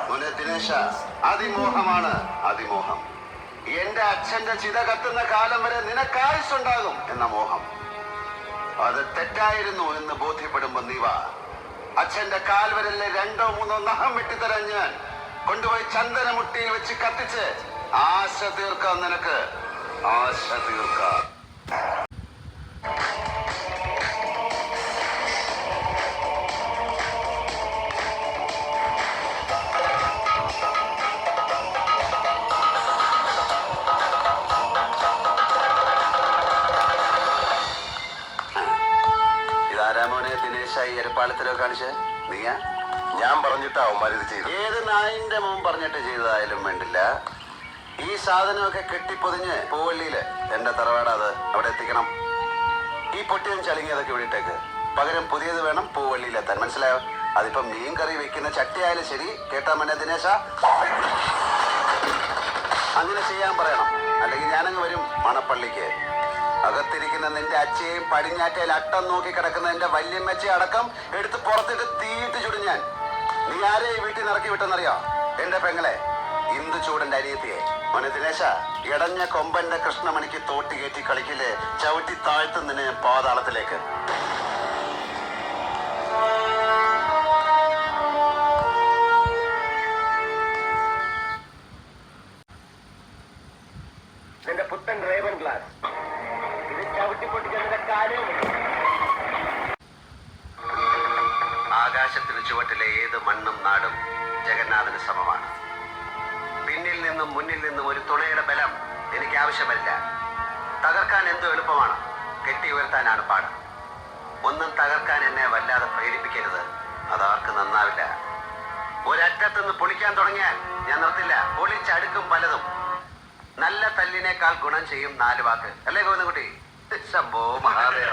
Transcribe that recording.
മോനെ ദിനേശ, അതിമോഹമാണ് അതിമോഹം. എന്റെ അച്ഛന്റെ ചിത കത്തുന്ന കാലം വരെ നിനക്കായുസുണ്ടാകും എന്ന മോഹം. അത് തെറ്റായിരുന്നു എന്ന് ബോധ്യപ്പെടുമ്പോ നീ വാ. അച്ഛന്റെ കാൽവരലിലെ 2 3 നഖം വെട്ടിത്തരാൻ ഞാൻ കൊണ്ടുപോയി ചന്ദനമുട്ടിയിൽ വെച്ച് കത്തിച്ച് ആശ തീർക്കാം. നിനക്ക് ആശ തീർക്കാം. ഇതാരാമോനെ ദിനേശ ഈ എരപ്പാളത്തിലോ കാണിച്ച് നീയാ? ഞാൻ പറഞ്ഞിട്ടാ അവന്മാരിത് ചെയ്തു. ഏത് നായിന്റെ മുമ്പ് പറഞ്ഞിട്ട് ചെയ്തതായാലും വേണ്ടില്ല, ഈ സാധനമൊക്കെ കെട്ടിപ്പൊതിഞ്ഞ് പൂവള്ളിയില് എന്റെ തറവാടത് അവിടെ എത്തിക്കണം. ഈ പൊട്ടിയും ചളിങ്ങിയതൊക്കെ വിളിട്ടേക്ക്. പകരം പുതിയത് വേണം പൂവള്ളിയിലെത്താൻ. മനസ്സിലായോ? അതിപ്പം മീൻ കറി വെക്കുന്ന ചട്ടിയായാലും ശരി. കേട്ടാ മോനെ ദിനേശ? അങ്ങനെ ചെയ്യാൻ പറയണം. അല്ലെങ്കിൽ ഞാനങ്ങ് വരും മണപ്പള്ളിക്ക്. അകത്തിരിക്കുന്ന നിന്റെ അച്ഛയെയും പടിഞ്ഞാറ്റയിൽ അട്ടം നോക്കി കിടക്കുന്ന എന്റെ വല്യമ്മച്ചയെ അടക്കം എടുത്ത് പുറത്തിട്ട് തീയിട്ട് ചുടും ഞാൻ. നീ ആരെ ഈ വീട്ടിൽ നിറക്കി വിട്ടെന്നറിയോ? എന്റെ പെങ്ങളെ, ഇന്ദു ചൂടന്റെ അനിയത്തിയെ. മോനെ ദിനേശ, ഇടഞ്ഞ കൊമ്പന്റെ കൃഷ്ണമണിക്ക് തോട്ടി കയറ്റി കളിക്കില്ലേ, ചവിട്ടി താഴ്ത്തുന്നതിന് പാതാളത്തിലേക്ക്. നിന്റെ പുത്തൻ റേവൻ ഗ്ലാസ് ഇത് ചവിട്ടിപ്പൊട്ടിച്ചതിന്റെ കാര്യം. ആകാശത്തിന് ചുവട്ടിലെ ഏത് മണ്ണും നാടും ജഗന്നാഥന് സമമാണ്. പിന്നിൽ നിന്നും മുന്നിൽ നിന്നും ഒരു തുണയുടെ ബലം എനിക്ക് ആവശ്യമില്ല. തകർക്കാൻ എന്തോ എളുപ്പമാണ്, കെട്ടി ഉയർത്താനാണ് പാട്. ഒന്നും തകർക്കാൻ എന്നെ വല്ലാതെ പ്രേരിപ്പിക്കരുത്, അതാർക്ക് നന്നാവില്ല. ഒരറ്റത്തുനിന്ന് പൊളിക്കാൻ തുടങ്ങിയാൽ ഞാൻ നിർത്തില്ല. പൊളിച്ചടുക്കും പലതും. നല്ല തല്ലിനേക്കാൾ ഗുണം ചെയ്യും 4 വാക്ക്. അല്ലേ ഗോവിന്ദൻകുട്ടി? ശംഭോ മഹാദേവ.